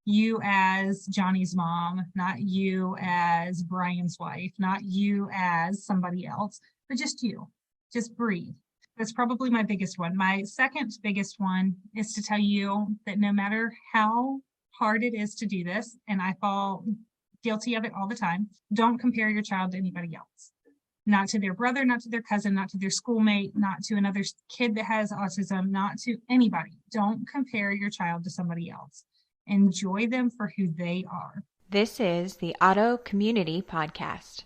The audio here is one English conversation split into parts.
you as Johnny's mom, not you as Brian's wife, not you as somebody else, but just you. Just breathe. That's probably my biggest one. My second biggest one is to tell you that no matter how hard it is to do this, and I fall guilty of it all the time, don't compare your child to anybody else. Not to their brother, not to their cousin, not to their schoolmate, not to another kid that has autism, not to anybody. Don't compare your child to somebody else. Enjoy them for who they are. This is the Auto Community Podcast.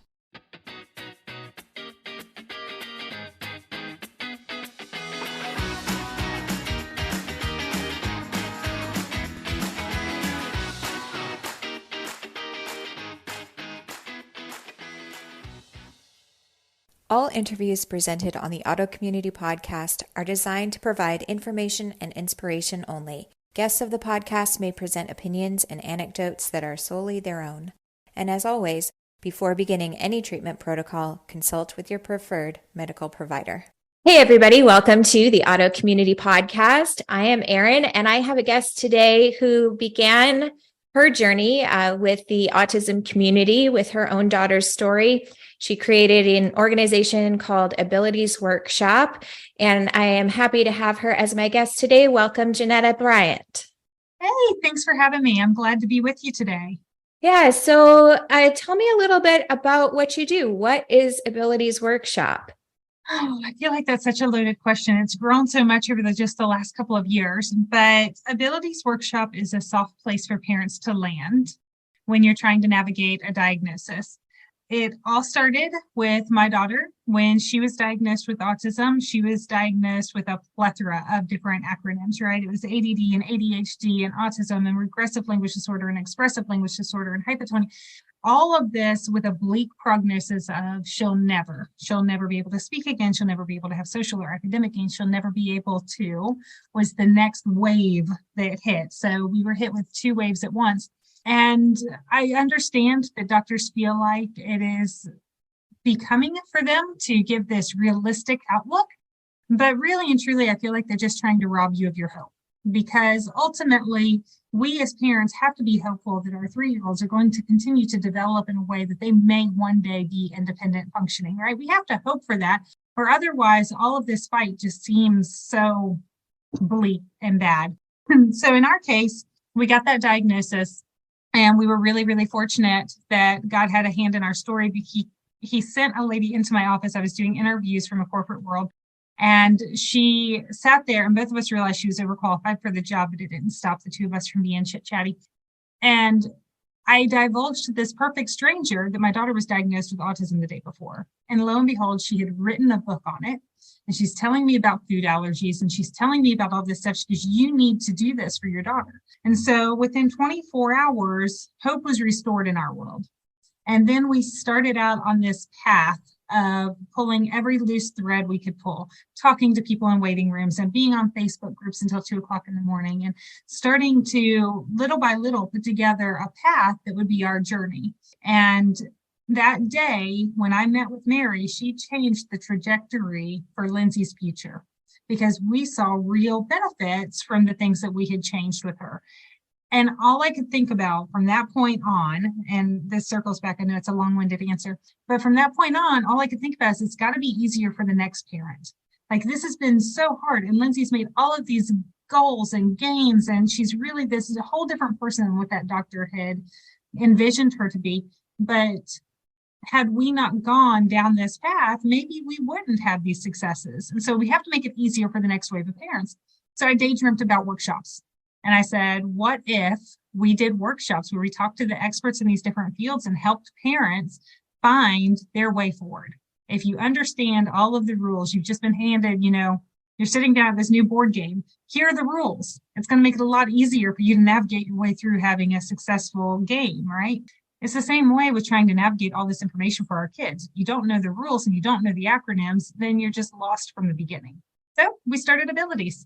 All interviews presented on the Auto Community Podcast are designed to provide information and inspiration only. Guests of the podcast may present opinions and anecdotes that are solely their own. And as always, before beginning any treatment protocol, consult with your preferred medical provider. Hey everybody, welcome to the Auto Community Podcast. I am Erin, and I have a guest today who began her journey with the autism community with her own daughter's story. She created an organization called Abilities Workshop, and I am happy to have her as my guest today. Welcome, Jeanetta Bryant. Hey, thanks for having me. I'm glad to be with you today. Yeah, so tell me a little bit about what you do. What is Abilities Workshop? Oh, I feel like that's such a loaded question. It's grown so much over just the last couple of years, but Abilities Workshop is a soft place for parents to land when you're trying to navigate a diagnosis. It all started with my daughter. When she was diagnosed with autism, she was diagnosed with a plethora of different acronyms, right? It was ADD and ADHD and autism and regressive language disorder and expressive language disorder and hypotonia. All of this with a bleak prognosis of she'll never be able to speak again. She'll never be able to have social or academic gains. She'll never be able to, was the next wave that hit. So we were hit with two waves at once. And I understand that doctors feel like it is becoming for them to give this realistic outlook. But really and truly, I feel like they're just trying to rob you of your hope. Because ultimately, we as parents have to be hopeful that our 3-year-olds are going to continue to develop in a way that they may one day be independent functioning, right? We have to hope for that, or otherwise all of this fight just seems so bleak and bad. So in our case, we got that diagnosis, and we were really, really fortunate that God had a hand in our story. He sent a lady into my office. I was doing interviews from a corporate world. And she sat there, and both of us realized she was overqualified for the job, but it didn't stop the two of us from being chit-chatty. And I divulged to this perfect stranger that my daughter was diagnosed with autism the day before. And lo and behold, she had written a book on it. And she's telling me about food allergies, and she's telling me about all this stuff because you need to do this for your daughter. And so within 24 hours, hope was restored in our world. And then we started out on this path of pulling every loose thread we could pull, talking to people in waiting rooms and being on Facebook groups until 2:00 in the morning, and starting to little by little put together a path that would be our journey. And that day when I met with Mary, she changed the trajectory for Lindsay's future because we saw real benefits from the things that we had changed with her. And all I could think about from that point on, and this circles back, I know it's a long-winded answer, but from that point on, all I could think about is it's got to be easier for the next parent. Like, this has been so hard, and Lindsay's made all of these goals and gains, and she's really this whole different person than what that doctor had envisioned her to be. But had we not gone down this path, maybe we wouldn't have these successes. And so we have to make it easier for the next wave of parents. So I daydreamed about workshops. And I said, what if we did workshops where we talked to the experts in these different fields and helped parents find their way forward? If you understand all of the rules, you've just been handed, you're sitting down at this new board game. Here are the rules. It's going to make it a lot easier for you to navigate your way through having a successful game, right? It's the same way with trying to navigate all this information for our kids. If you don't know the rules and you don't know the acronyms, then you're just lost from the beginning. So we started Abilities.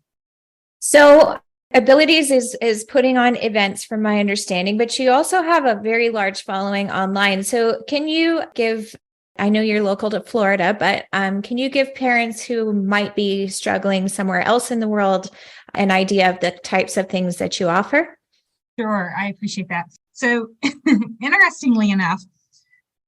So Abilities is putting on events from my understanding, but you also have a very large following online. So can you give, I know you're local to Florida, but can you give parents who might be struggling somewhere else in the world an idea of the types of things that you offer? Sure, I appreciate that. So, interestingly enough,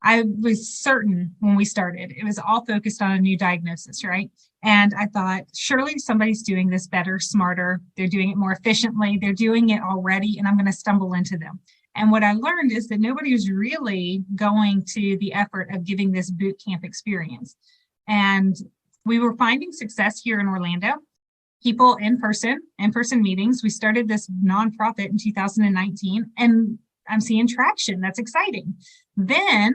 I was certain when we started, it was all focused on a new diagnosis, right? And I thought, surely somebody's doing this better, smarter. They're doing it more efficiently. They're doing it already, and I'm going to stumble into them. And what I learned is that nobody was really going to the effort of giving this boot camp experience. And we were finding success here in Orlando. People in person meetings. We started this nonprofit in 2019, and I'm seeing traction. That's exciting. Then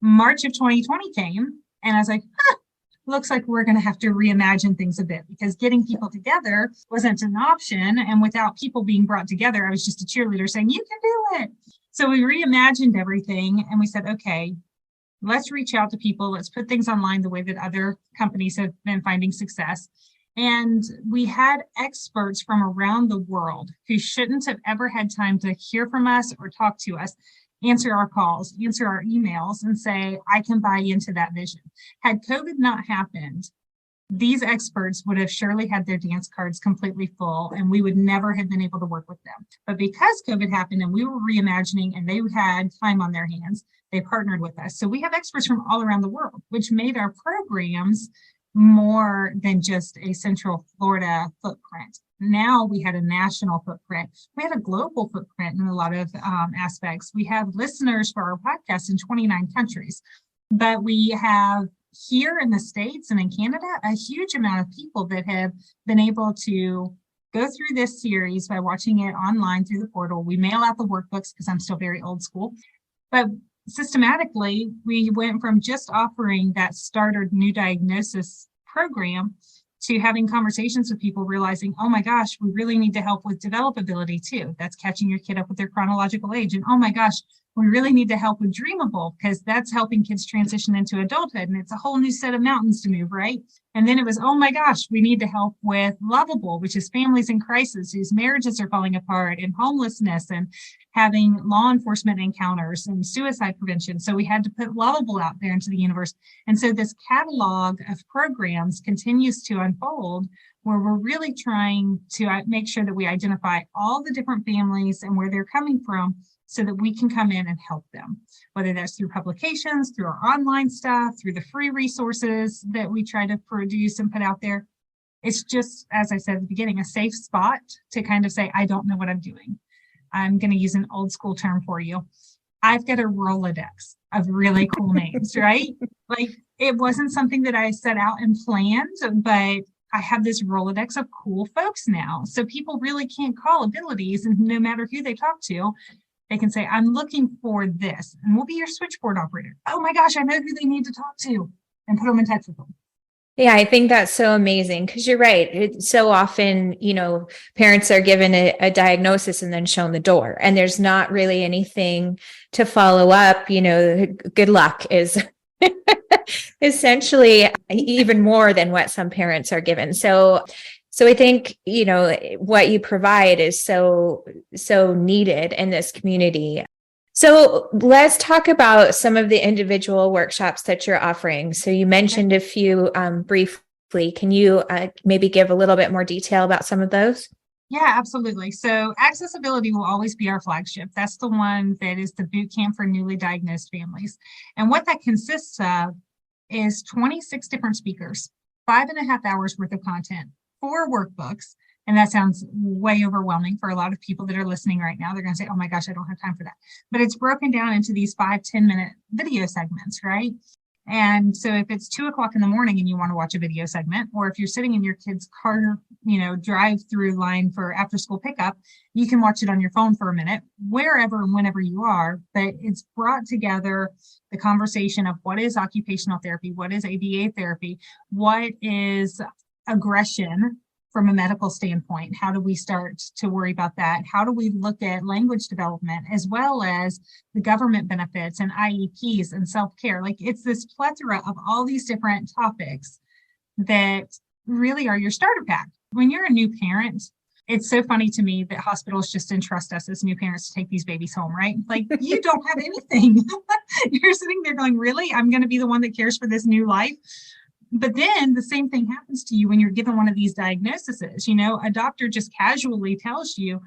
March of 2020 came, and I was like, looks like we're going to have to reimagine things a bit, because getting people together wasn't an option. And without people being brought together, I was just a cheerleader saying, you can do it. So we reimagined everything, and we said, okay, let's reach out to people. Let's put things online the way that other companies have been finding success. And we had experts from around the world who shouldn't have ever had time to hear from us or talk to us, answer our calls, answer our emails, and say, I can buy into that vision. Had COVID not happened, these experts would have surely had their dance cards completely full, and we would never have been able to work with them. But because COVID happened and we were reimagining and they had time on their hands, they partnered with us. So we have experts from all around the world, which made our programs more than just a Central Florida footprint. Now we had a national footprint. We had a global footprint in a lot of aspects. We have listeners for our podcast in 29 countries, but we have here in the States and in Canada, a huge amount of people that have been able to go through this series by watching it online through the portal. We mail out the workbooks because I'm still very old school, but systematically, we went from just offering that starter new diagnosis program to having conversations with people, realizing, oh my gosh, we really need to help with developability too. That's catching your kid up with their chronological age. And oh my gosh, we really need to help with Dreamable, because that's helping kids transition into adulthood. And it's a whole new set of mountains to move, right? And then it was, oh my gosh, we need to help with Lovable, which is families in crisis whose marriages are falling apart, and homelessness, and having law enforcement encounters and suicide prevention. So we had to put Lovable out there into the universe. And so this catalog of programs continues to unfold, where we're really trying to make sure that we identify all the different families and where they're coming from, so that we can come in and help them, whether that's through publications, through our online stuff, through the free resources that we try to produce and put out there. It's just, as I said at the beginning, a safe spot to kind of say, I don't know what I'm doing. I'm going to use an old school term for you. I've got a Rolodex of really cool names, right? Like, it wasn't something that I set out and planned, but I have this Rolodex of cool folks now. So people really can't call abilities, and no matter who they talk to, they can say, I'm looking for this, and we'll be your switchboard operator. Oh my gosh, I know who they need to talk to, and put them in touch with them. Yeah, I think that's so amazing, because you're right. It's so often, parents are given a diagnosis and then shown the door, and there's not really anything to follow up. Good luck is essentially even more than what some parents are given. So I think, what you provide is so needed in this community. So let's talk about some of the individual workshops that you're offering. So you mentioned a few briefly. Can you maybe give a little bit more detail about some of those? Yeah, absolutely. So accessibility will always be our flagship. That's the one that is the boot camp for newly diagnosed families. And what that consists of is 26 different speakers, 5.5 hours worth of content, 4 workbooks. And that sounds way overwhelming for a lot of people that are listening right now. They're going to say, oh my gosh, I don't have time for that. But it's broken down into these 5-10 minute video segments, right? And so if it's 2:00 in the morning and you want to watch a video segment, or if you're sitting in your kid's car, drive-through line for after school pickup, you can watch it on your phone for a minute, wherever and whenever you are. But it's brought together the conversation of what is occupational therapy, what is ABA therapy, what is aggression from a medical standpoint. How do we start to worry about that? How do we look at language development, as well as the government benefits and IEPs and self-care? Like, it's this plethora of all these different topics that really are your starter pack. When you're a new parent, it's so funny to me that hospitals just entrust us as new parents to take these babies home, right? Like, you don't have anything. You're sitting there going, really? I'm going to be the one that cares for this new life? But then the same thing happens to you when you're given one of these diagnoses. A doctor just casually tells you,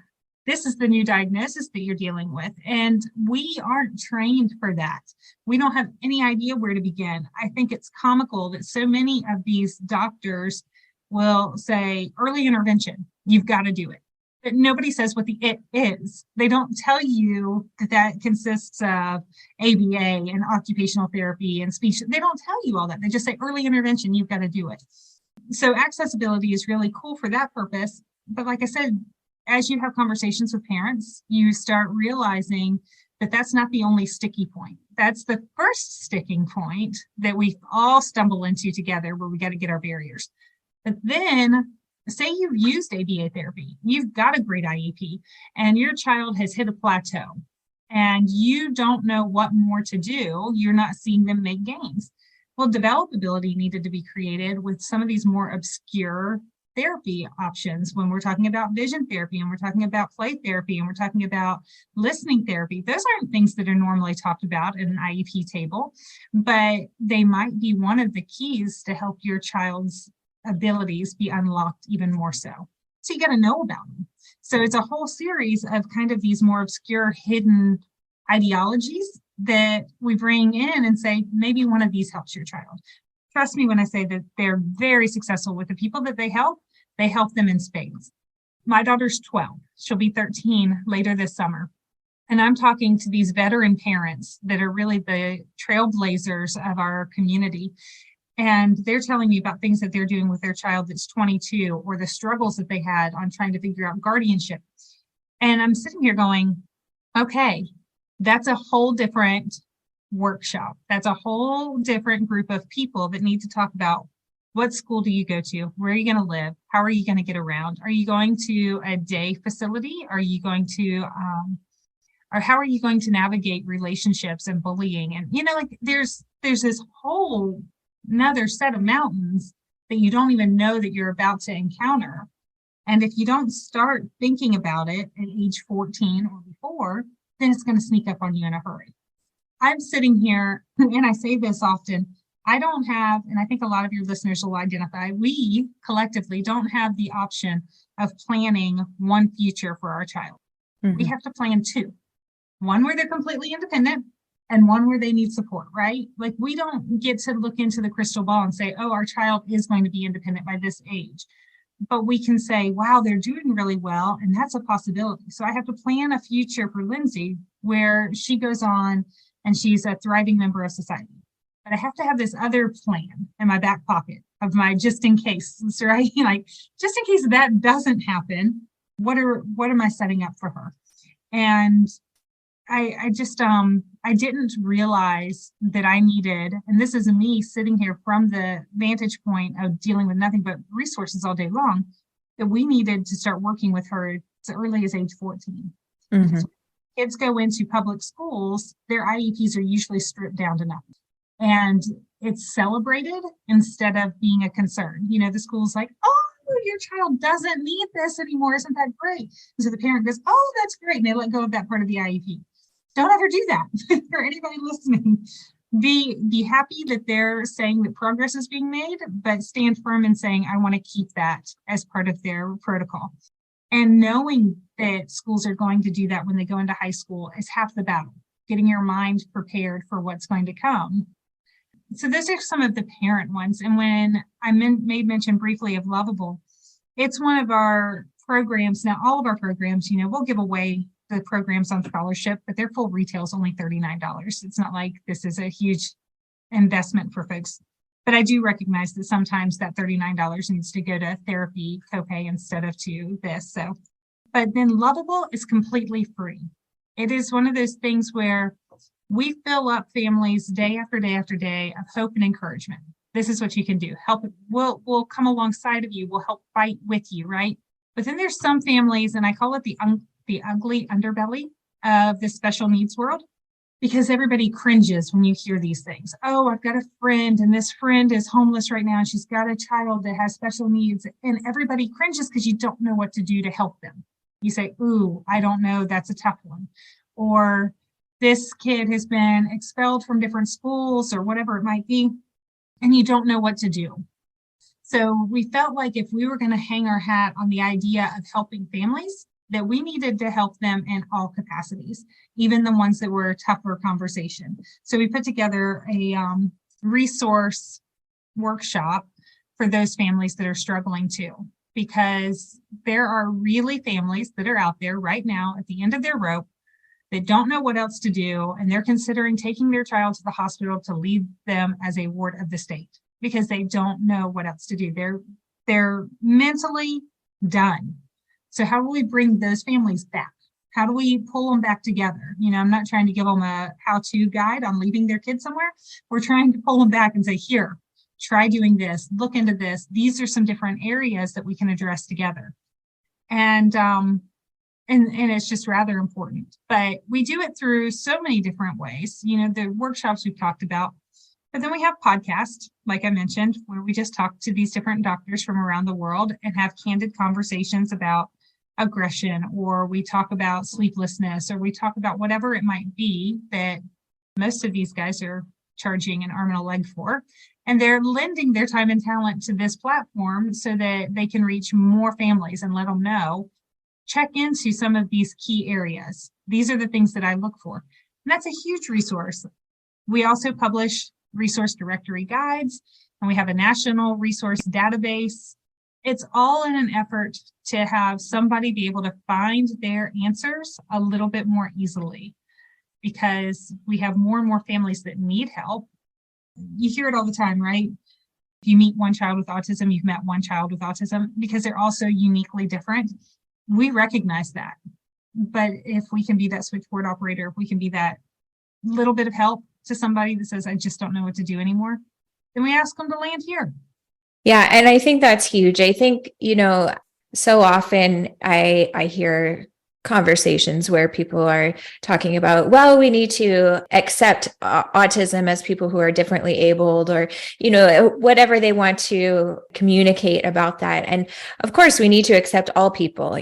This is the new diagnosis that you're dealing with. And we aren't trained for that. We don't have any idea where to begin. I think it's comical that so many of these doctors will say early intervention, you've got to do it. But nobody says what the it is. They don't tell you that that consists of ABA and occupational therapy and speech. They don't tell you all that. They just say early intervention, you've got to do it. So accessibility is really cool for that purpose. But like I said, as you have conversations with parents, you start realizing that that's not the only sticky point. That's the first sticking point that we all stumble into together, where we got to get our barriers. But then say you've used ABA therapy, you've got a great IEP, and your child has hit a plateau and you don't know what more to do. You're not seeing them make gains. Well, developability needed to be created with some of these more obscure therapy options. When we're talking about vision therapy, and we're talking about play therapy, and we're talking about listening therapy, those aren't things that are normally talked about in an IEP table, but they might be one of the keys to help your child's abilities be unlocked even more so. So you got to know about them. So it's a whole series of kind of these more obscure hidden ideologies that we bring in and say, maybe one of these helps your child. Trust me when I say that they're very successful with the people that they help them in spades. My daughter's 12. She'll be 13 later this summer. And I'm talking to these veteran parents that are really the trailblazers of our community. And they're telling me about things that they're doing with their child that's 22, or the struggles that they had on trying to figure out guardianship. And I'm sitting here going, okay, that's a whole different workshop. That's a whole different group of people that need to talk about, what school do you go to? Where are you going to live? How are you going to get around? Are you going to a day facility? Are you going to, or how are you going to navigate relationships and bullying? And, like there's this whole another set of mountains that you don't even know that you're about to encounter. And if you don't start thinking about it at age 14 or before, then it's going to sneak up on you in a hurry. I'm sitting here, and I say this often, I don't have, and I think a lot of your listeners will identify, we collectively don't have the option of planning one future for our child. Mm-hmm. We have to plan two. One where they're completely independent, and one where they need support, right? Like we don't get to look into the crystal ball and say, oh, our child is going to be independent by this age. But we can say, wow, they're doing really well, and that's a possibility. So I have to plan a future for Lindsay where she goes on and she's a thriving member of society. But I have to have this other plan in my back pocket of my just in case, right? Like just in case that doesn't happen, what am I setting up for her? And I just I didn't realize that I needed, and this is me sitting here from the vantage point of dealing with nothing but resources all day long, that we needed to start working with her as early as age 14. Mm-hmm. Kids go into public schools, their IEPs are usually stripped down to nothing. And it's celebrated instead of being a concern. The school's like, oh, your child doesn't need this anymore. Isn't that great? And so the parent goes, oh, that's great. And they let go of that part of the IEP. Don't ever do that for anybody listening. Be happy that they're saying that progress is being made, but stand firm in saying, I want to keep that as part of their protocol. And knowing that schools are going to do that when they go into high school is half the battle, getting your mind prepared for what's going to come. So those are some of the parent ones. And when I made mention briefly of Lovable, it's one of our programs. Now, all of our programs, we'll give away the programs on scholarship, but their full retail is only $39. It's not like this is a huge investment for folks. But I do recognize that sometimes that $39 needs to go to therapy copay instead of to this. So, but then Lovable is completely free. It is one of those things where we fill up families day after day after day of hope and encouragement. This is what you can do. Help. We'll come alongside of you. We'll help fight with you, right? But then there's some families, and I call it the ugly underbelly of the special needs world, because everybody cringes when you hear these things. Oh, I've got a friend, and this friend is homeless right now, and she's got a child that has special needs, and everybody cringes because you don't know what to do to help them. You say, ooh, I don't know, that's a tough one. Or this kid has been expelled from different schools or whatever it might be, and you don't know what to do. So we felt like if we were going to hang our hat on the idea of helping families, that we needed to help them in all capacities, even the ones that were tougher conversation. So we put together a resource workshop for those families that are struggling too, because there are really families that are out there right now at the end of their rope that don't know what else to do, and they're considering taking their child to the hospital to leave them as a ward of the state because they don't know what else to do. They're mentally done. So how do we bring those families back? How do we pull them back together? I'm not trying to give them a how-to guide on leaving their kids somewhere. We're trying to pull them back and say, here, try doing this, look into this. These are some different areas that we can address together. And it's just rather important. But we do it through so many different ways. The workshops we've talked about, but then we have podcasts, like I mentioned, where we just talk to these different doctors from around the world and have candid conversations about aggression, or we talk about sleeplessness, or we talk about whatever it might be that most of these guys are charging an arm and a leg for. And they're lending their time and talent to this platform so that they can reach more families and let them know, check into some of these key areas. These are the things that I look for. And that's a huge resource. We also publish resource directory guides, and we have a national resource database. It's all in an effort to have somebody be able to find their answers a little bit more easily, because we have more and more families that need help. You hear it all the time, right? If you meet one child with autism, you've met one child with autism, because they're all so uniquely different. We recognize that. But if we can be that switchboard operator, if we can be that little bit of help to somebody that says, I just don't know what to do anymore, then we ask them to land here. Yeah. And I think that's huge. I think, so often I hear conversations where people are talking about, well, we need to accept autism as people who are differently abled, or, whatever they want to communicate about that. And of course, we need to accept all people,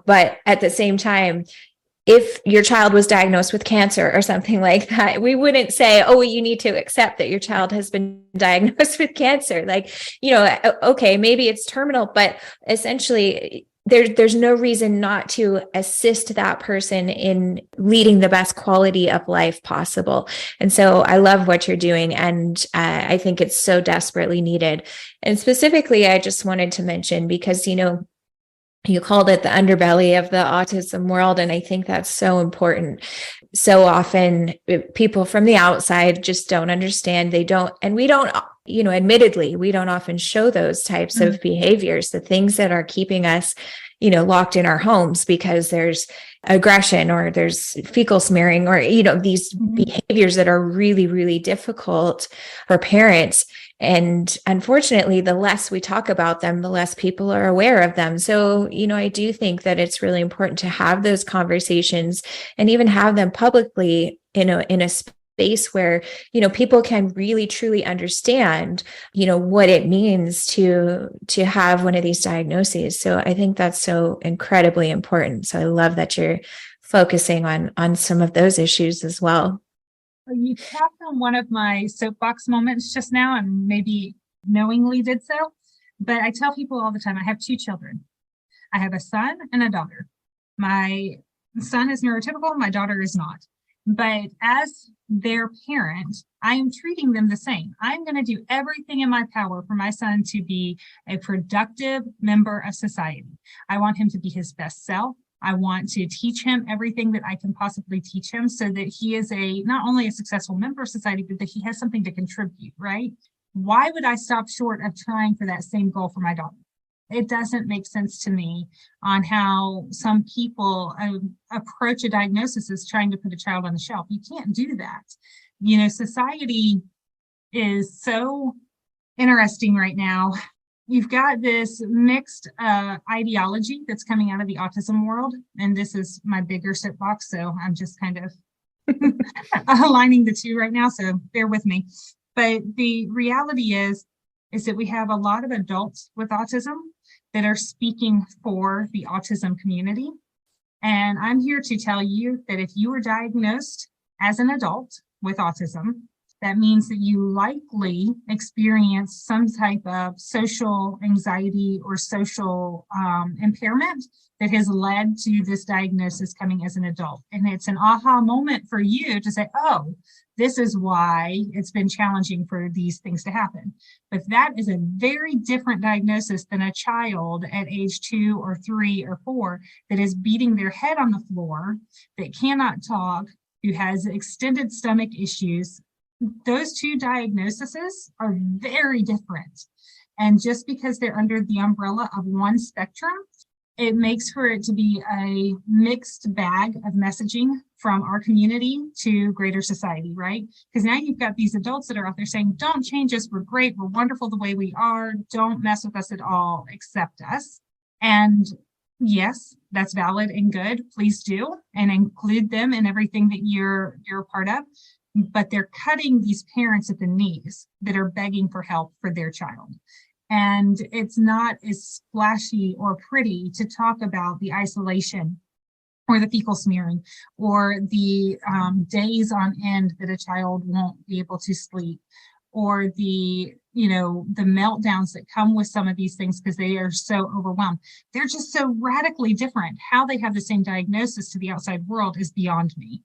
but at the same time, if your child was diagnosed with cancer or something like that, we wouldn't say, oh, you need to accept that your child has been diagnosed with cancer. Okay, maybe it's terminal, but essentially there's no reason not to assist that person in leading the best quality of life possible. And so I love what you're doing. And I think it's so desperately needed. And specifically, I just wanted to mention, because, you called it the underbelly of the autism world. And I think that's so important. So often people from the outside just don't understand. And we don't, admittedly, we don't often show those types of behaviors, the things that are keeping us, locked in our homes because there's aggression or there's fecal smearing or, these behaviors that are really, really difficult for parents. And unfortunately, the less we talk about them, the less people are aware of them. So, I do think that it's really important to have those conversations and even have them publicly in a space where, people can really, truly understand, what it means to have one of these diagnoses. So I think that's so incredibly important. So I love that you're focusing on some of those issues as well. You tapped on one of my soapbox moments just now, and maybe knowingly did so. But I tell people all the time, I have two children. I have a son and a daughter. My son is neurotypical, my daughter is not. But as their parent, I am treating them the same. I'm going to do everything in my power for my son to be a productive member of society. I want him to be his best self. I want to teach him everything that I can possibly teach him so that he is not only a successful member of society, but that he has something to contribute, right? Why would I stop short of trying for that same goal for my daughter? It doesn't make sense to me on how some people approach a diagnosis as trying to put a child on the shelf. You can't do that. Society is so interesting right now. You've got this mixed ideology that's coming out of the autism world. And this is my bigger soapbox, so I'm just kind of aligning the two right now, so bear with me. But the reality is that we have a lot of adults with autism that are speaking for the autism community. And I'm here to tell you that if you were diagnosed as an adult with autism, that means that you likely experience some type of social anxiety or social impairment that has led to this diagnosis coming as an adult. And it's an aha moment for you to say, oh, this is why it's been challenging for these things to happen. But that is a very different diagnosis than a child at age 2 or 3 or 4 that is beating their head on the floor, that cannot talk, who has extended stomach issues. Those two diagnoses are very different. And just because they're under the umbrella of one spectrum, it makes for it to be a mixed bag of messaging from our community to greater society, right? Because now you've got these adults that are out there saying, don't change us, we're great, we're wonderful the way we are, don't mess with us at all, accept us. And yes, that's valid and good, please do, and include them in everything that you're a part of. But they're cutting these parents at the knees that are begging for help for their child. And it's not as flashy or pretty to talk about the isolation or the fecal smearing or the days on end that a child won't be able to sleep, or the meltdowns that come with some of these things because they are so overwhelmed. They're just so radically different. How they have the same diagnosis to the outside world is beyond me.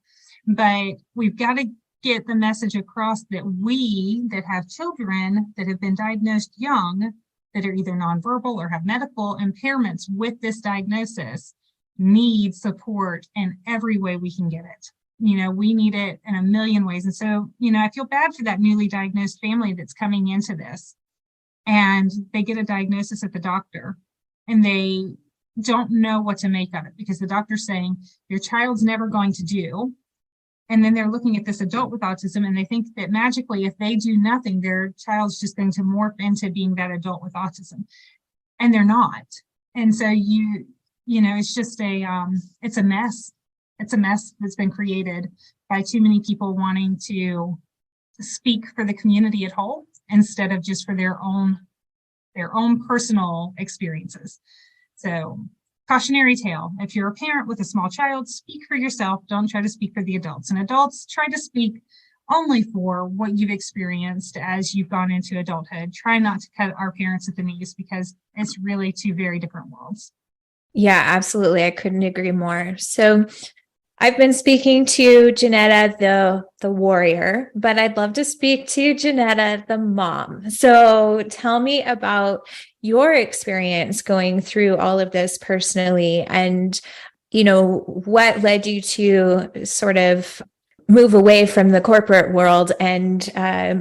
But we've got to get the message across that we that have children that have been diagnosed young, that are either nonverbal or have medical impairments with this diagnosis, need support in every way we can get it. We need it in a million ways. And so, I feel bad for that newly diagnosed family that's coming into this, and they get a diagnosis at the doctor and they don't know what to make of it because the doctor's saying your child's never going to do. And then they're looking at this adult with autism and they think that magically, if they do nothing, their child's just going to morph into being that adult with autism. And they're not. And so it's just it's a mess. It's a mess that's been created by too many people wanting to speak for the community at whole instead of just for their own personal experiences. So, cautionary tale. If you're a parent with a small child, speak for yourself. Don't try to speak for the adults. And adults, try to speak only for what you've experienced as you've gone into adulthood. Try not to cut our parents at the knees because it's really two very different worlds. Yeah, absolutely. I couldn't agree more. So I've been speaking to Jeanetta, the warrior, but I'd love to speak to Jeanetta, the mom. So tell me about your experience going through all of this personally, and, what led you to sort of move away from the corporate world and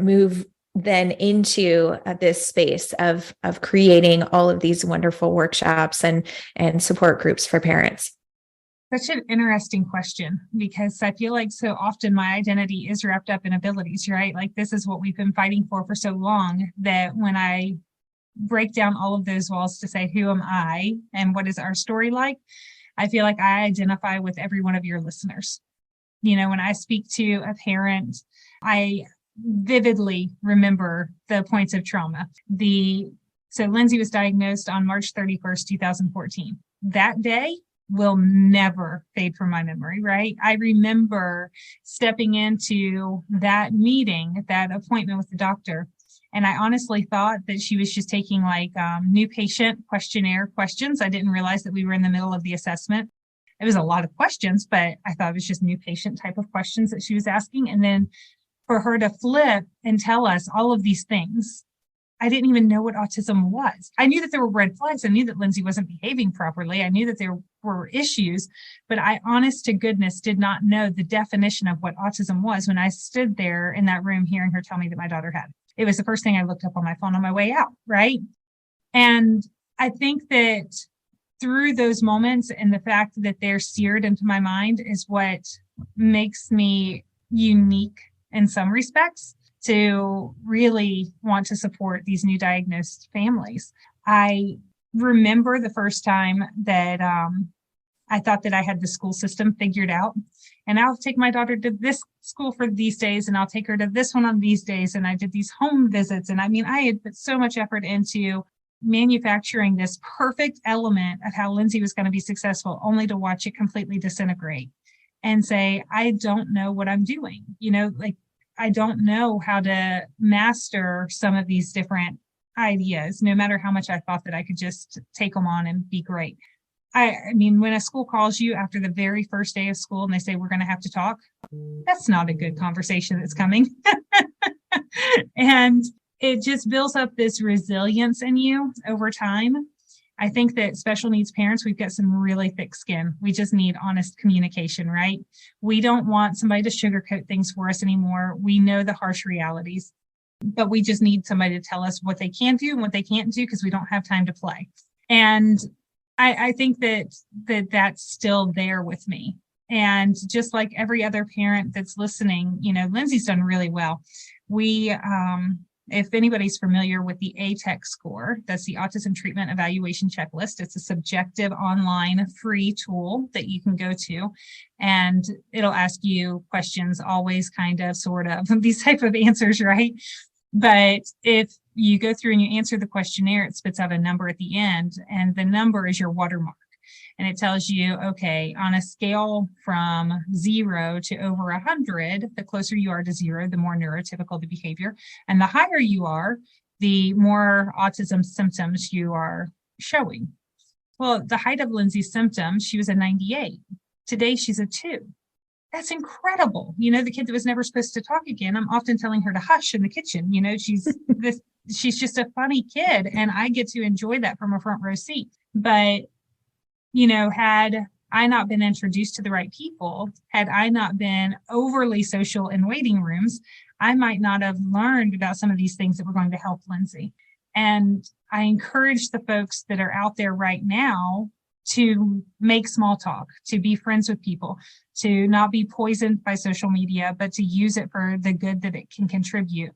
move then into this space of creating all of these wonderful workshops and support groups for parents. Such an interesting question, because I feel like so often my identity is wrapped up in abilities, right? Like this is what we've been fighting for so long, that when I break down all of those walls to say, who am I and what is our story like? I feel like I identify with every one of your listeners. When I speak to a parent, I vividly remember the points of trauma. So Lindsay was diagnosed on March 31st, 2014. That day will never fade from my memory, right? I remember stepping into that meeting, that appointment with the doctor, and I honestly thought that she was just taking new patient questionnaire questions. I didn't realize that we were in the middle of the assessment. It was a lot of questions, but I thought it was just new patient type of questions that she was asking. And then for her to flip and tell us all of these things, I didn't even know what autism was. I knew that there were red flags. I knew that Lindsay wasn't behaving properly. I knew that there were issues, but I, honest to goodness, did not know the definition of what autism was when I stood there in that room hearing her tell me that my daughter had. It was the first thing I looked up on my phone on my way out, right? And I think that through those moments and the fact that they're seared into my mind is what makes me unique in some respects to really want to support these new diagnosed families. I remember the first time that I thought that I had the school system figured out, and I'll take my daughter to this school for these days, and I'll take her to this one on these days. And I did these home visits. And I had put so much effort into manufacturing this perfect element of how Lindsay was going to be successful, only to watch it completely disintegrate and say, I don't know what I'm doing. I don't know how to master some of these different ideas, no matter how much I thought that I could just take them on and be great. I mean, when a school calls you after the very first day of school and they say, we're going to have to talk, that's not a good conversation that's coming. And it just builds up this resilience in you over time. I think that special needs parents, we've got some really thick skin. We just need honest communication, right? We don't want somebody to sugarcoat things for us anymore. We know the harsh realities, but we just need somebody to tell us what they can do and what they can't do because we don't have time to play. And I think that's still there with me. And just like every other parent that's listening, Lindsay's done really well. We, if anybody's familiar with the ATEC score, that's the Autism Treatment Evaluation Checklist. It's a subjective online free tool that you can go to, and it'll ask you questions, always kind of, sort of, these type of answers, right? But if you go through and you answer the questionnaire, it spits out a number at the end, and the number is your watermark. And it tells you, okay, on a scale from 0 to over 100, the closer you are to 0, the more neurotypical the behavior. And the higher you are, the more autism symptoms you are showing. Well, the height of Lindsay's symptoms, she was a 98. Today, she's a 2. That's incredible. The kid that was never supposed to talk again, I'm often telling her to hush in the kitchen. She's just a funny kid, and I get to enjoy that from a front row seat. But, had I not been introduced to the right people, had I not been overly social in waiting rooms, I might not have learned about some of these things that were going to help Lindsay. And I encourage the folks that are out there right now to make small talk, to be friends with people, to not be poisoned by social media, but to use it for the good that it can contribute.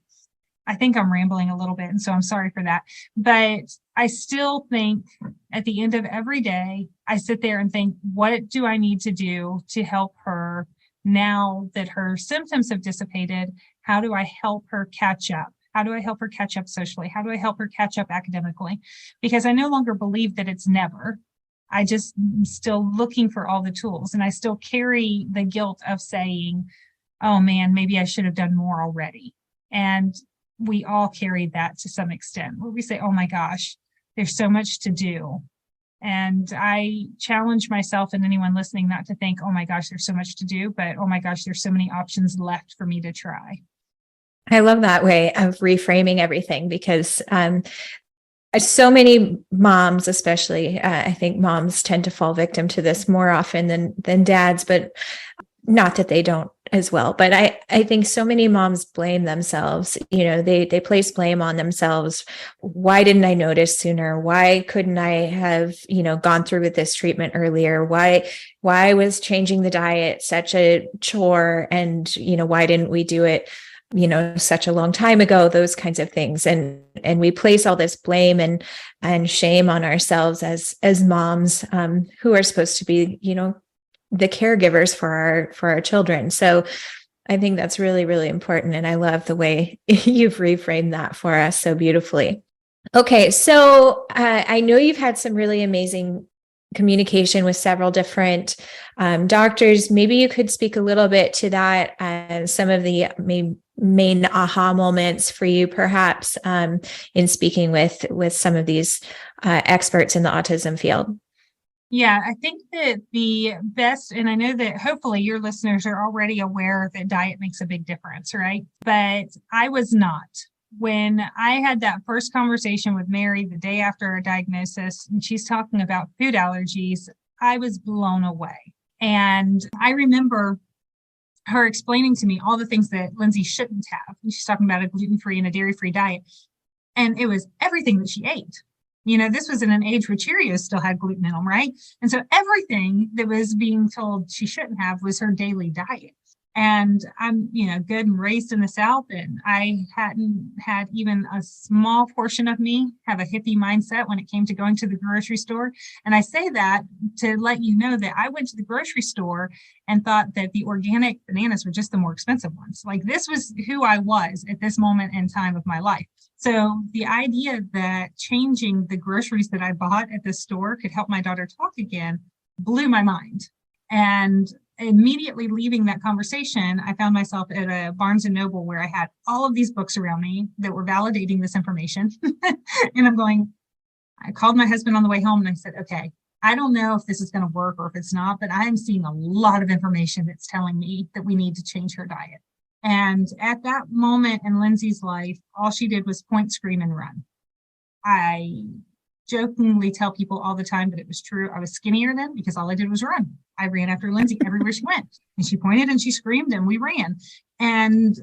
I think I'm rambling a little bit, and so I'm sorry for that. But I still think at the end of every day, I sit there and think, what do I need to do to help her now that her symptoms have dissipated? How do I help her catch up? How do I help her catch up socially? How do I help her catch up academically? Because I no longer believe that it's never. I just am still looking for all the tools, and I still carry the guilt of saying, oh man, maybe I should have done more already. And we all carry that to some extent where we say, oh my gosh, there's so much to do. And I challenge myself and anyone listening not to think, oh my gosh, there's so much to do, but oh my gosh, there's so many options left for me to try. I love that way of reframing everything, because so many moms, especially, I think moms tend to fall victim to this more often than dads, but not that they don't as well. But I think so many moms blame themselves. They place blame on themselves. Why didn't I notice sooner? Why couldn't I have, gone through with this treatment earlier? Why was changing the diet such a chore? And, why didn't we do it such a long time ago? Those kinds of things. And we place all this blame and shame on ourselves as moms, who are supposed to be, the caregivers for our children. So I think that's really, really important. And I love the way you've reframed that for us so beautifully. Okay. So I know you've had some really amazing communication with several different doctors. Maybe you could speak a little bit to that and some of the main aha moments for you, perhaps, in speaking with some of these experts in the autism field. Yeah, I think that the best, and I know that hopefully your listeners are already aware that diet makes a big difference, right? But I was not. When I had that first conversation with Mary the day after her diagnosis, and she's talking about food allergies, I was blown away. And I remember her explaining to me all the things that Lindsay shouldn't have. And she's talking about a gluten-free and a dairy-free diet. And it was everything that she ate. This was in an age where Cheerios still had gluten in them, right? And so everything that was being told she shouldn't have was her daily diet. And I'm, good and raised in the South, and I hadn't had even a small portion of me have a hippie mindset when it came to going to the grocery store. And I say that to let you know that I went to the grocery store and thought that the organic bananas were just the more expensive ones. Like, this was who I was at this moment in time of my life. So the idea that changing the groceries that I bought at the store could help my daughter talk again blew my mind. And immediately leaving that conversation, I found myself at a Barnes and Noble where I had all of these books around me that were validating this information. And I called my husband on the way home and I said, okay, I don't know if this is going to work or if it's not, but I am seeing a lot of information that's telling me that we need to change her diet. And at that moment in Lindsay's life, all she did was point, scream, and run. I jokingly tell people all the time, but it was true. I was skinnier then because all I did was run. I ran after Lindsay everywhere she went, and she pointed and she screamed and we ran. And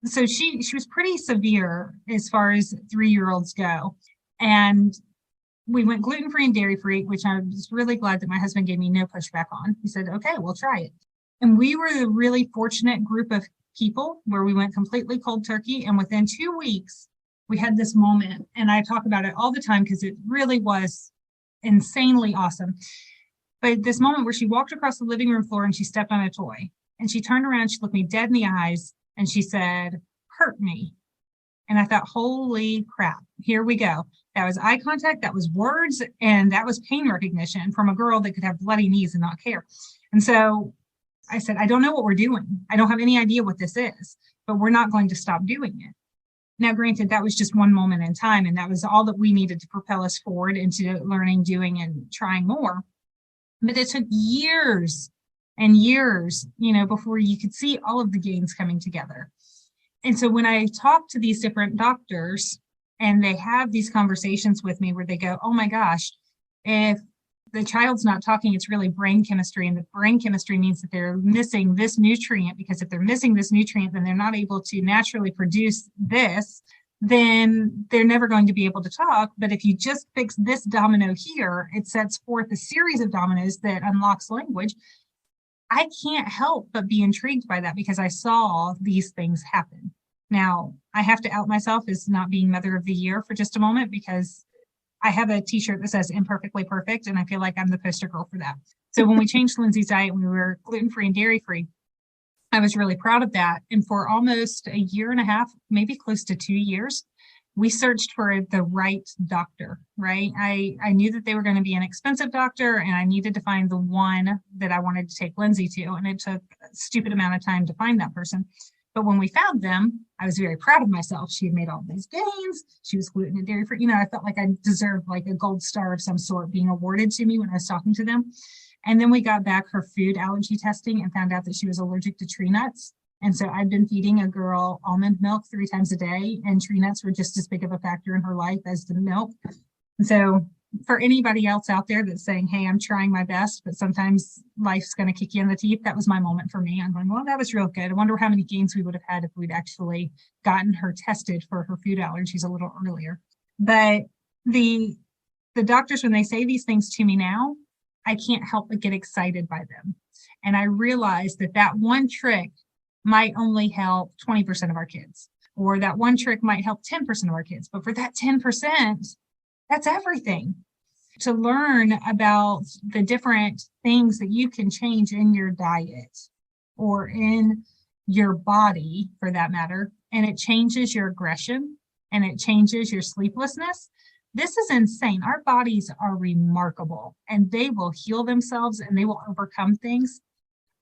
so she was pretty severe as far as 3-year-olds go. And we went gluten-free and dairy-free, which I was really glad that my husband gave me no pushback on. He said, okay, we'll try it. And we were a really fortunate group of people where we went completely cold turkey. And within 2 weeks, we had this moment, and I talk about it all the time because it really was insanely awesome. But this moment where she walked across the living room floor and she stepped on a toy, and she turned around, she looked me dead in the eyes, and she said, hurt me. And I thought, holy crap, here we go. That was eye contact, that was words, and that was pain recognition from a girl that could have bloody knees and not care. And so I said, I don't know what we're doing. I don't have any idea what this is, but we're not going to stop doing it. Now, granted, that was just one moment in time, and that was all that we needed to propel us forward into learning, doing, and trying more. But it took years and years, before you could see all of the gains coming together. And so when I talk to these different doctors and they have these conversations with me where they go, oh my gosh, if the child's not talking, it's really brain chemistry. And the brain chemistry means that they're missing this nutrient, because if they're missing this nutrient, then they're not able to naturally produce this, then they're never going to be able to talk. But if you just fix this domino here, it sets forth a series of dominoes that unlocks language. I can't help but be intrigued by that because I saw these things happen. Now, I have to out myself as not being Mother of the Year for just a moment, because I have a t-shirt that says imperfectly perfect, and I feel like I'm the poster girl for that. So when we changed Lindsay's diet, we were gluten-free and dairy-free, I was really proud of that. And for almost a year and a half, maybe close to 2 years, we searched for the right doctor, right? I knew that they were going to be an expensive doctor, and I needed to find the one that I wanted to take Lindsay to. And it took a stupid amount of time to find that person. But when we found them, I was very proud of myself. She had made all these gains. She was gluten and dairy free. I felt like I deserved like a gold star of some sort being awarded to me when I was talking to them. And then we got back her food allergy testing and found out that she was allergic to tree nuts. And so I'd been feeding a girl almond milk 3 times a day, and tree nuts were just as big of a factor in her life as the milk. And so for anybody else out there that's saying, hey, I'm trying my best, but sometimes life's going to kick you in the teeth, that was my moment for me. I'm going, well, that was real good. I wonder how many gains we would have had if we'd actually gotten her tested for her food allergies a little earlier. But the doctors, when they say these things to me now, I can't help but get excited by them. And I realize that one trick might only help 20% of our kids, or that one trick might help 10% of our kids. But for that 10%, that's everything. To learn about the different things that you can change in your diet or in your body, for that matter, and it changes your aggression and it changes your sleeplessness. This is insane. Our bodies are remarkable, and they will heal themselves and they will overcome things.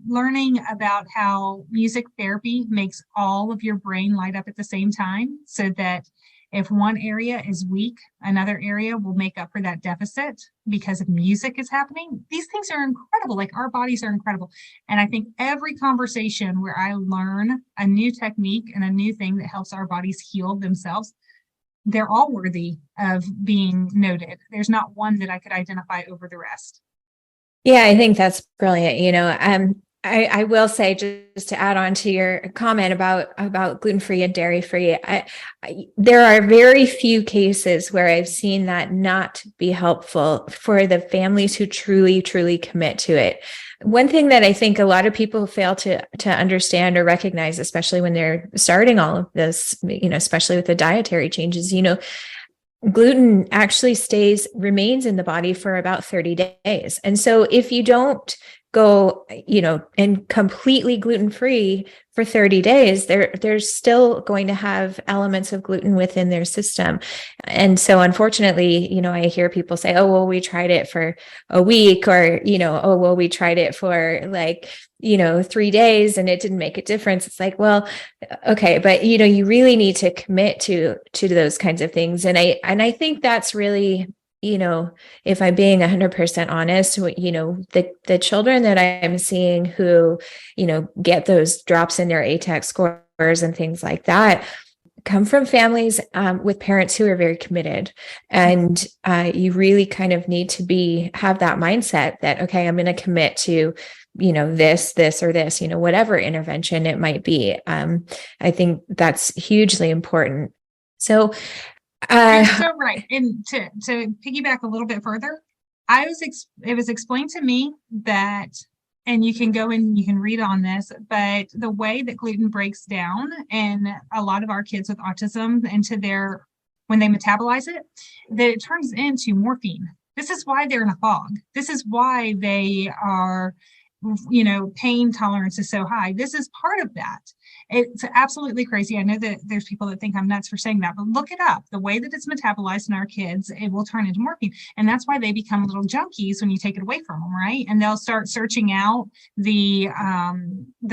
Learning about how music therapy makes all of your brain light up at the same time, so that if one area is weak, another area will make up for that deficit because of music is happening. These things are incredible. Like, our bodies are incredible. And I think every conversation where I learn a new technique and a new thing that helps our bodies heal themselves, they're all worthy of being noted. There's not one that I could identify over the rest. Yeah, I think that's brilliant. I will say, just to add on to your comment about gluten-free and dairy-free, there are very few cases where I've seen that not be helpful for the families who truly, truly commit to it. One thing that I think a lot of people fail to understand or recognize, especially when they're starting all of this, especially with the dietary changes, gluten actually remains in the body for about 30 days. And so if you don't go, and completely gluten-free for 30 days, they're still going to have elements of gluten within their system. And so unfortunately, I hear people say, oh, well, we tried it for a week, or, oh, well, we tried it for 3 days and it didn't make a difference. It's like, well, okay, but you really need to commit to those kinds of things. And I think that's really, if I'm being 100% honest, the children that I'm seeing who, get those drops in their ATEC scores and things like that come from families with parents who are very committed. And you really kind of need to have that mindset that, okay, I'm going to commit to, this, or this, whatever intervention it might be. I think that's hugely important. So you're so right. And to piggyback a little bit further, it was explained to me that, and you can go and you can read on this, but the way that gluten breaks down in a lot of our kids with autism when they metabolize it, that it turns into morphine. This is why they're in a fog. This is why they are, pain tolerance is so high. This is part of that. It's absolutely crazy. I know that there's people that think I'm nuts for saying that, but look it up. The way that it's metabolized in our kids, it will turn into morphine. And that's why they become little junkies when you take it away from them, right? And they'll start searching out the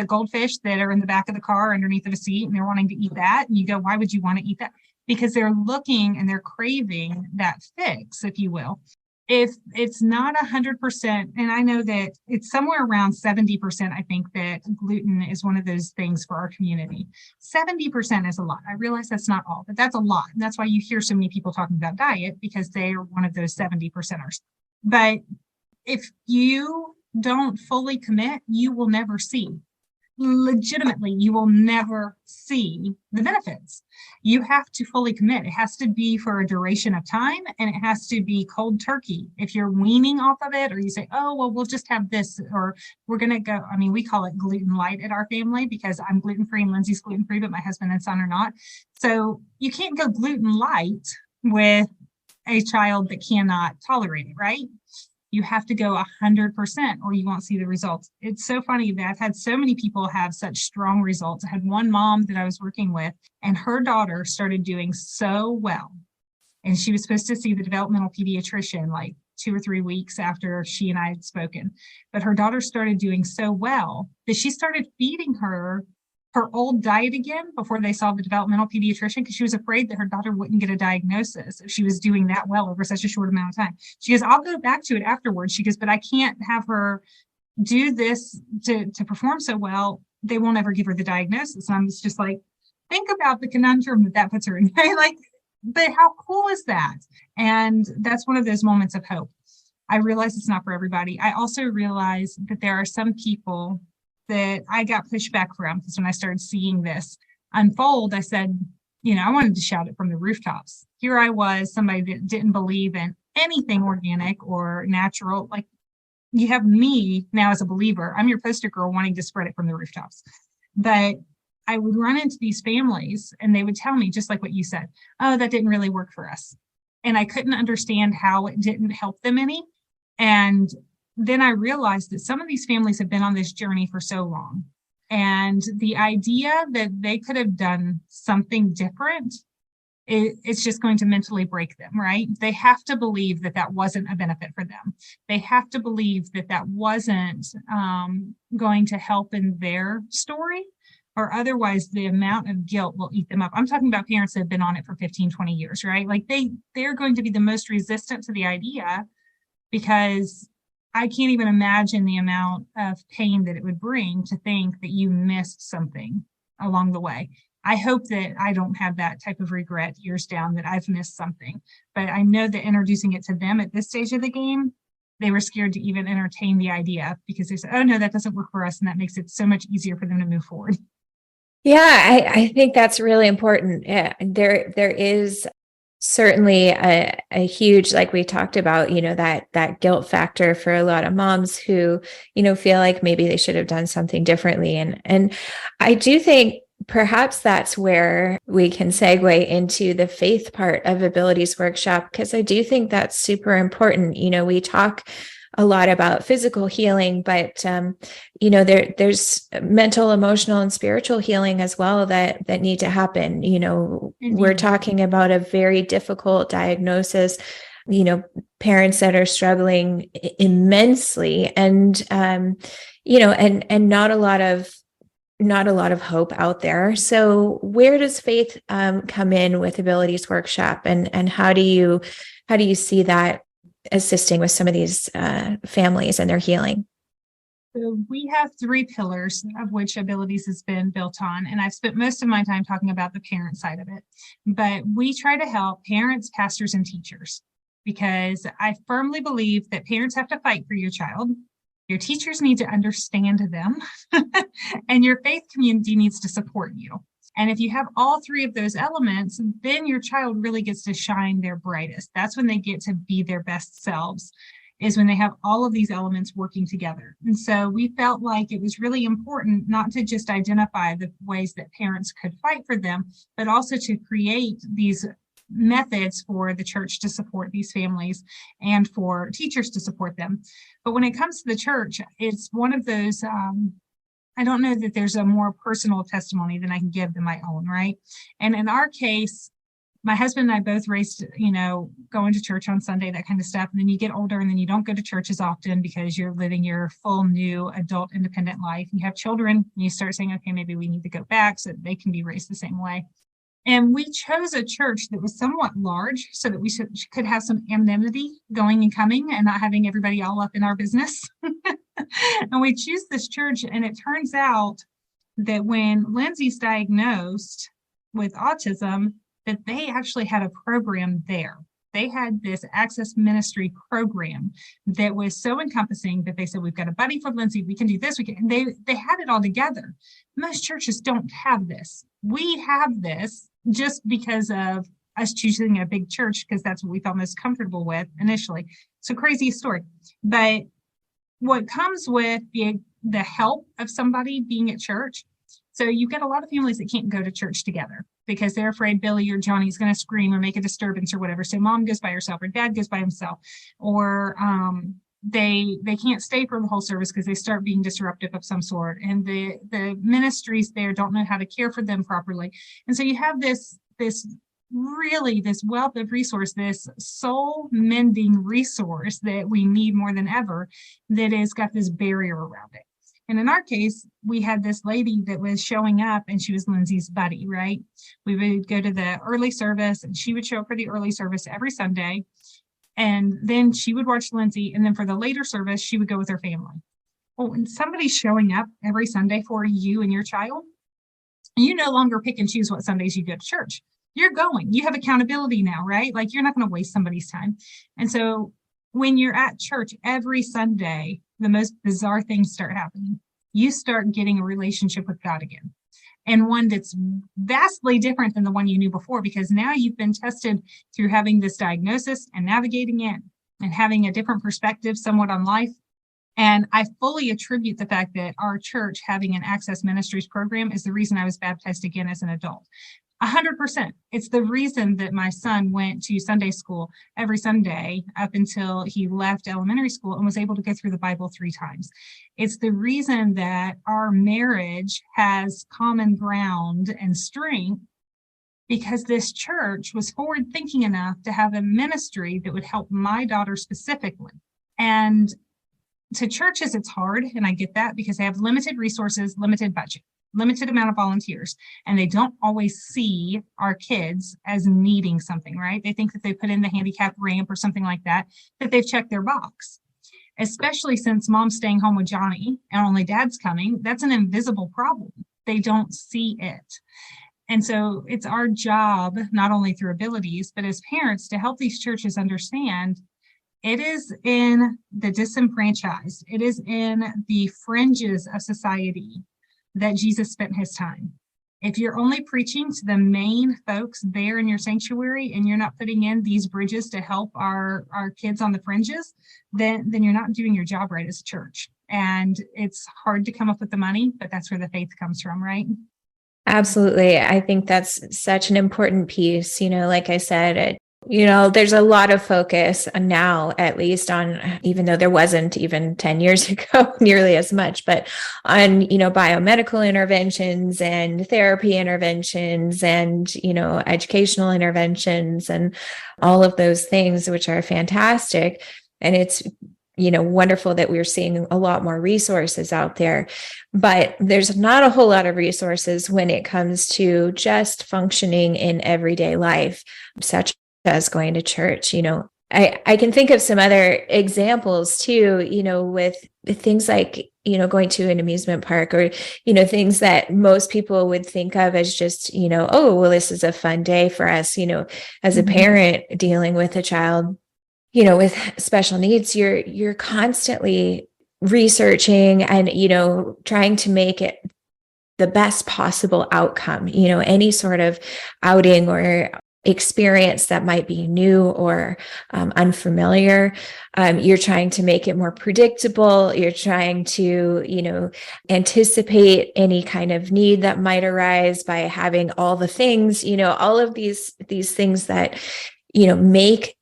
goldfish that are in the back of the car underneath of a seat, and they're wanting to eat that. And you go, why would you want to eat that? Because they're looking and they're craving that fix, if you will. If it's not 100%, and I know that it's somewhere around 70%, I think that gluten is one of those things for our community. 70% is a lot. I realize that's not all, but that's a lot. And that's why you hear so many people talking about diet, because they are one of those 70%ers. But if you don't fully commit, you will never see. Legitimately, you will never see the benefits. You have to fully commit. It has to be for a duration of time, and it has to be cold turkey. If you're weaning off of it, or you say, oh, well, we'll just have this, or we're going to go, we call it gluten light at our family because I'm gluten-free and Lindsay's gluten-free, but my husband and son are not. So you can't go gluten light with a child that cannot tolerate it, right? You have to go 100% or you won't see the results. It's so funny that I've had so many people have such strong results. I had one mom that I was working with, and her daughter started doing so well. And she was supposed to see the developmental pediatrician like 2 or 3 weeks after she and I had spoken. But her daughter started doing so well that she started feeding her old diet again before they saw the developmental pediatrician, because she was afraid that her daughter wouldn't get a diagnosis if she was doing that well over such a short amount of time. She goes, I'll go back to it afterwards. She goes, but I can't have her do this to perform so well. They won't ever give her the diagnosis. And I'm just like, think about the conundrum that puts her in. Like, but how cool is that? And that's one of those moments of hope. I realize it's not for everybody. I also realize that there are some people that I got pushback from, because when I started seeing this unfold, I said, I wanted to shout it from the rooftops. Here I was, somebody that didn't believe in anything organic or natural. Like, you have me now as a believer. I'm your poster girl wanting to spread it from the rooftops. But I would run into these families and they would tell me, just like what you said, oh, that didn't really work for us. And I couldn't understand how it didn't help them any. And then I realized that some of these families have been on this journey for so long. And the idea that they could have done something different, it's just going to mentally break them, right? They have to believe that that wasn't a benefit for them. They have to believe that that wasn't going to help in their story, or otherwise the amount of guilt will eat them up. I'm talking about parents that have been on it for 15, 20 years, right? Like they're going to be the most resistant to the idea, because I can't even imagine the amount of pain that it would bring to think that you missed something along the way. I hope that I don't have that type of regret years down that I've missed something. But I know that introducing it to them at this stage of the game, they were scared to even entertain the idea, because they said, oh, no, that doesn't work for us. And that makes it so much easier for them to move forward. Yeah, I think that's really important. Yeah, there is certainly a huge, like we talked about, that guilt factor for a lot of moms who, feel like maybe they should have done something differently. And I do think perhaps that's where we can segue into the faith part of Abilities Workshop, because I do think that's super important. We talk a lot about physical healing, but there's mental, emotional, and spiritual healing as well that need to happen. We're talking about a very difficult diagnosis, parents that are struggling immensely, and not a lot of hope out there. So where does faith come in with Abilities Workshop, and how do you see that assisting with some of these families and their healing? So we have 3 pillars of which Abilities has been built on, and I've spent most of my time talking about the parent side of it. But we try to help parents, pastors, and teachers, because I firmly believe that parents have to fight for your child. Your teachers need to understand them, and your faith community needs to support you. And if you have all 3 of those elements, then your child really gets to shine their brightest. That's when they get to be their best selves, is when they have all of these elements working together. And so we felt like it was really important not to just identify the ways that parents could fight for them, but also to create these methods for the church to support these families and for teachers to support them. But when it comes to the church, it's one of those, I don't know that there's a more personal testimony than I can give than my own, right? And in our case, my husband and I both raised, going to church on Sunday, that kind of stuff. And then you get older and then you don't go to church as often because you're living your full new adult independent life. You have children and you start saying, okay, maybe we need to go back so that they can be raised the same way. And we chose a church that was somewhat large so that we could have some anonymity going and coming and not having everybody all up in our business. And we choose this church, and it turns out that when Lindsay's diagnosed with autism, that they actually had a program there. They had this access ministry program that was so encompassing that they said, we've got a buddy for Lindsay, we can do this, and they had it all together. Most churches don't have this. We have this just because of us choosing a big church, because that's what we felt most comfortable with initially. It's a crazy story. But what comes with the help of somebody being at church, so you get a lot of families that can't go to church together because they're afraid Billy or Johnny's going to scream or make a disturbance or whatever. So mom goes by herself or dad goes by himself, or they can't stay for the whole service because they start being disruptive of some sort. And the ministries there don't know how to care for them properly. And so you have this wealth of resource, this soul mending resource that we need more than ever, that has got this barrier around it. And in our case, we had this lady that was showing up, and she was Lindsay's buddy, right? We would go to the early service and she would show up for the early service every Sunday. And then she would watch Lindsay. And then for the later service, she would go with her family. Well, when somebody's showing up every Sunday for you and your child, you no longer pick and choose what Sundays you go to church. You're going. You have accountability now, right? Like, you're not going to waste somebody's time. And so when you're at church every Sunday, the most bizarre things start happening. You start getting a relationship with God again, and one that's vastly different than the one you knew before, because now you've been tested through having this diagnosis and navigating it and having a different perspective somewhat on life. And I fully attribute the fact that our church having an Access Ministries program is the reason I was baptized again as an adult. 100%. It's the reason that my son went to Sunday school every Sunday up until he left elementary school and was able to go through the Bible 3 times. It's the reason that our marriage has common ground and strength, because this church was forward thinking enough to have a ministry that would help my daughter specifically. And to churches, it's hard. And I get that, because they have limited resources, limited budget, limited amount of volunteers, and they don't always see our kids as needing something, right? They think that they put in the handicap ramp or something like that they've checked their box. Especially since mom's staying home with Johnny and only dad's coming, that's an invisible problem. They don't see it. And so it's our job, not only through Abilities, but as parents, to help these churches understand it is in the disenfranchised, it is in the fringes of society that Jesus spent his time. If you're only preaching to the main folks there in your sanctuary and you're not putting in these bridges to help our kids on the fringes, then you're not doing your job right as a church. And it's hard to come up with the money, but that's where the faith comes from, right? Absolutely. I think that's such an important piece. Like I said, There's a lot of focus now, at least on, even though there wasn't even 10 years ago nearly as much, but on, biomedical interventions and therapy interventions and, educational interventions and all of those things, which are fantastic. And it's, wonderful that we're seeing a lot more resources out there, but there's not a whole lot of resources when it comes to just functioning in everyday life, such as going to church. I can think of some other examples too, with things like, going to an amusement park or, things that most people would think of as just, oh, well, this is a fun day for us, as a parent dealing with a child, with special needs, you're constantly researching and, trying to make it the best possible outcome, any sort of outing or experience that might be new or unfamiliar. You're trying to make it more predictable. You're trying to, anticipate any kind of need that might arise by having all the things, all of these things that, make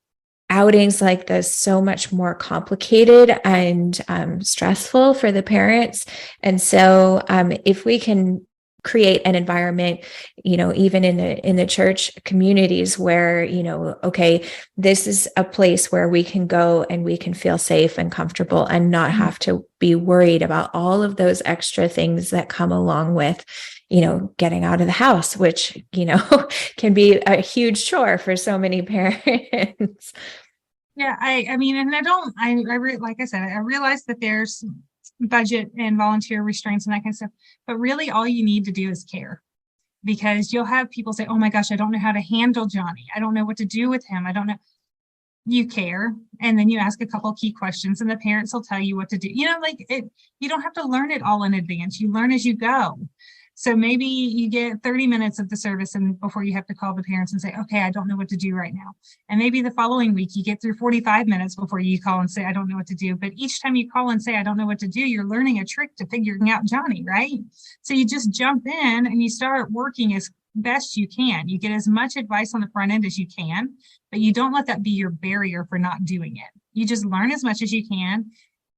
outings like this so much more complicated and stressful for the parents. And so if we can create an environment, even in the church communities where, okay, this is a place where we can go and we can feel safe and comfortable and not have to be worried about all of those extra things that come along with, getting out of the house, which, can be a huge chore for so many parents. Yeah, I mean, and like I said, I realize that there's budget and volunteer restraints and that kind of stuff, but really all you need to do is care, because you'll have people say, oh my gosh, I don't know how to handle Johnny. I don't know what to do with him. I don't know. You care. And then you ask a couple key questions and the parents will tell you what to do. You don't have to learn it all in advance. You learn as you go. So maybe you get 30 minutes of the service and before you have to call the parents and say, okay, I don't know what to do right now. And maybe the following week you get through 45 minutes before you call and say, I don't know what to do. But each time you call and say, I don't know what to do, you're learning a trick to figuring out Johnny, right? So you just jump in and you start working as best you can. You get as much advice on the front end as you can, but you don't let that be your barrier for not doing it. You just learn as much as you can.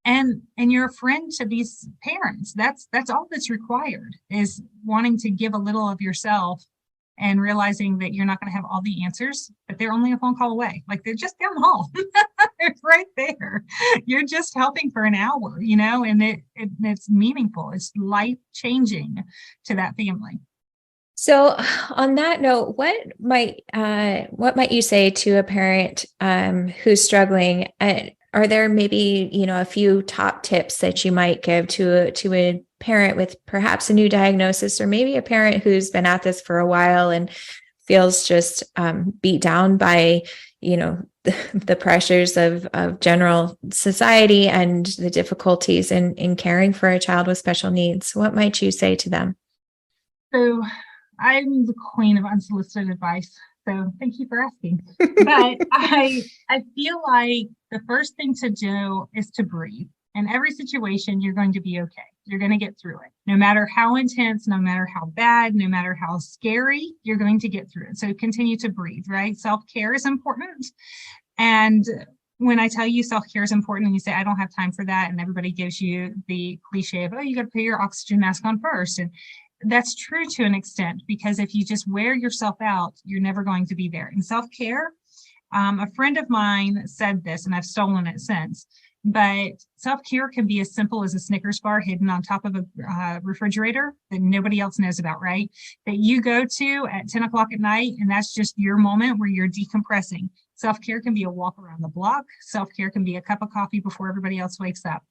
And you're a friend to these parents. That's all that's required, is wanting to give a little of yourself and realizing that you're not going to have all the answers, but they're only a phone call away. Like they're just down the hall. They're right there. You're just helping for an hour, and it's meaningful. It's life-changing to that family. So on that note, what might you say to a parent who's struggling? Are there maybe, a few top tips that you might give to a parent with perhaps a new diagnosis, or maybe a parent who's been at this for a while and feels just beat down by, the pressures of general society and the difficulties in caring for a child with special needs? What might you say to them? So I'm the queen of unsolicited advice. So thank you for asking. But I feel like the first thing to do is to breathe. In every situation, you're going to be okay. You're going to get through it. No matter how intense, no matter how bad, no matter how scary, you're going to get through it. So continue to breathe, right? Self-care is important. And when I tell you self-care is important and you say, I don't have time for that, and everybody gives you the cliche of, oh, you got to put your oxygen mask on first. And that's true to an extent, because if you just wear yourself out, you're never going to be there. In self-care, a friend of mine said this, and I've stolen it since, but self-care can be as simple as a Snickers bar hidden on top of a refrigerator that nobody else knows about, right? That you go to at 10 o'clock at night, and that's just your moment where you're decompressing. Self-care can be a walk around the block. Self-care can be a cup of coffee before everybody else wakes up.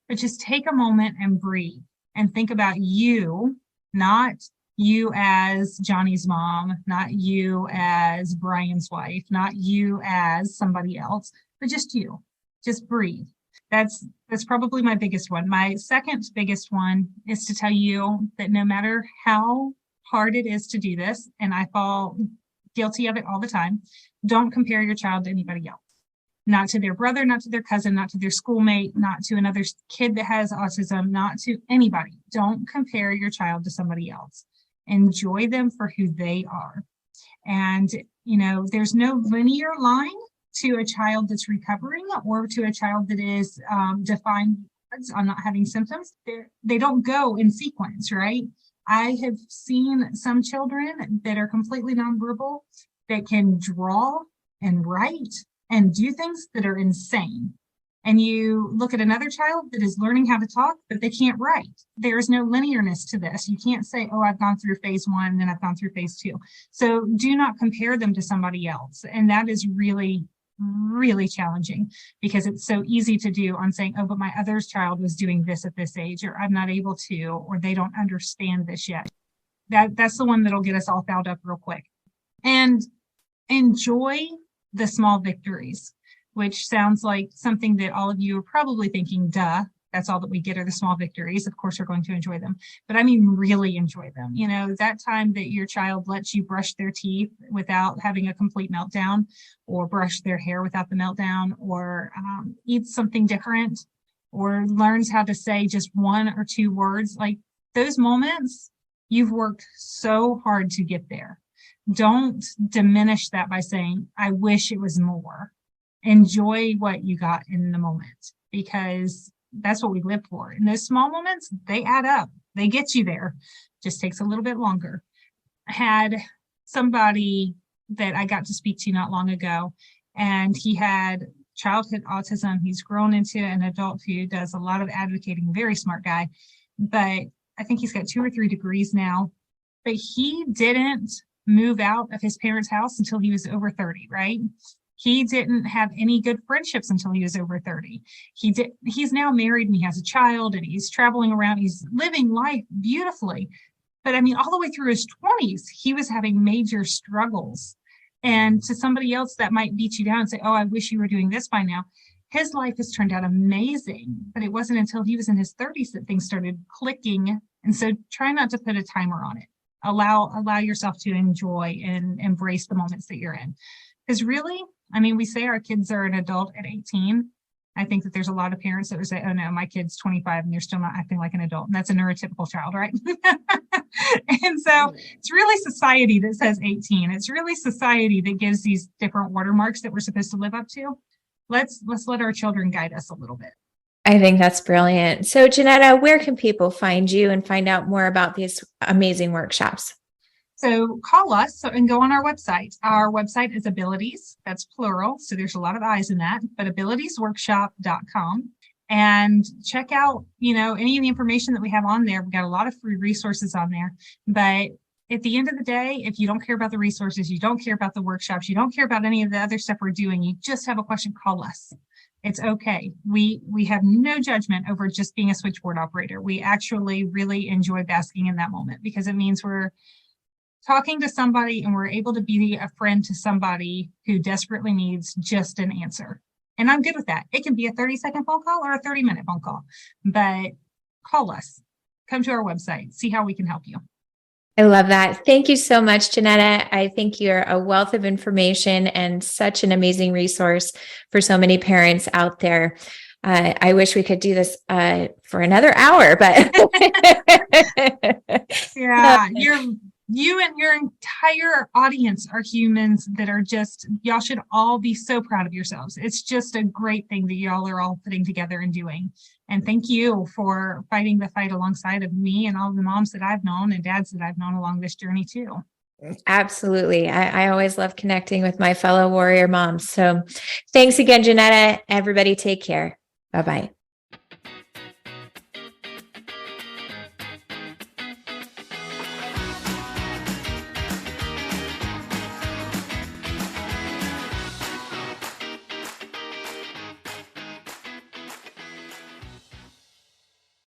But just take a moment and breathe and think about you, not you as Johnny's mom, not you as Brian's wife, not you as somebody else, but just you. Just breathe. That's probably my biggest one. My second biggest one is to tell you that no matter how hard it is to do this, and I fall guilty of it all the time, don't compare your child to anybody else. Not to their brother, not to their cousin, not to their schoolmate, not to another kid that has autism, not to anybody. Don't compare your child to somebody else. Enjoy them for who they are. And, there's no linear line to a child that's recovering or to a child that is defined on not having symptoms. They don't go in sequence, right? I have seen some children that are completely nonverbal that can draw and write and do things that are insane. And you look at another child that is learning how to talk, but they can't write. There's no linearness to this. You can't say, oh, I've gone through phase 1, then I've gone through phase 2. So do not compare them to somebody else. And that is really, really challenging because it's so easy to do on saying, oh, but my other child was doing this at this age, or I'm not able to, or they don't understand this yet. That's the one that'll get us all fouled up real quick. And enjoy the small victories, which sounds like something that all of you are probably thinking, duh, that's all that we get are the small victories. Of course, we're going to enjoy them. But I mean, really enjoy them. That time that your child lets you brush their teeth without having a complete meltdown, or brush their hair without the meltdown, or eat something different, or learns how to say just 1 or 2 words. Like those moments, you've worked so hard to get there. Don't diminish that by saying, I wish it was more. Enjoy what you got in the moment, because that's what we live for. And those small moments, they add up. They get you there. Just takes a little bit longer. I had somebody that I got to speak to not long ago, and he had childhood autism. He's grown into an adult who does a lot of advocating, very smart guy, but I think he's got 2 or 3 degrees now. But he didn't move out of his parents' house until he was over 30, right? He didn't have any good friendships until he was over 30. He's now married and he has a child and he's traveling around. He's living life beautifully. But I mean, all the way through his 20s, he was having major struggles. And to somebody else that might beat you down and say, oh, I wish you were doing this by now. His life has turned out amazing, but it wasn't until he was in his 30s that things started clicking. And so try not to put a timer on it. Allow yourself to enjoy and embrace the moments that you're in. Because really, I mean, we say our kids are an adult at 18. I think that there's a lot of parents that would say, oh no, my kid's 25 and they're still not acting like an adult. And that's a neurotypical child, right? And so it's really society that says 18. It's really society that gives these different watermarks that we're supposed to live up to. Let's let our children guide us a little bit. I think that's brilliant. So Jeanetta, where can people find you and find out more about these amazing workshops? So call us and go on our website. Our website is Abilities. That's plural. So there's a lot of I's in that, but abilitiesworkshop.com. And check out, any of the information that we have on there. We've got a lot of free resources on there. But at the end of the day, if you don't care about the resources, you don't care about the workshops, you don't care about any of the other stuff we're doing, you just have a question, call us. It's okay. We have no judgment over just being a switchboard operator. We actually really enjoy basking in that moment because it means we're talking to somebody and we're able to be a friend to somebody who desperately needs just an answer. And I'm good with that. It can be a 30-second phone call or a 30-minute phone call, but call us, come to our website, see how we can help you. I love that. Thank you so much, Jeanetta. I think you're a wealth of information and such an amazing resource for so many parents out there. I wish we could do this for another hour, but yeah, you and your entire audience are humans that are y'all should all be so proud of yourselves. It's just a great thing that y'all are all putting together and doing. And thank you for fighting the fight alongside of me and all the moms that I've known and dads that I've known along this journey too. Absolutely. I always love connecting with my fellow warrior moms. So thanks again, Jeanetta. Everybody take care. Bye-bye.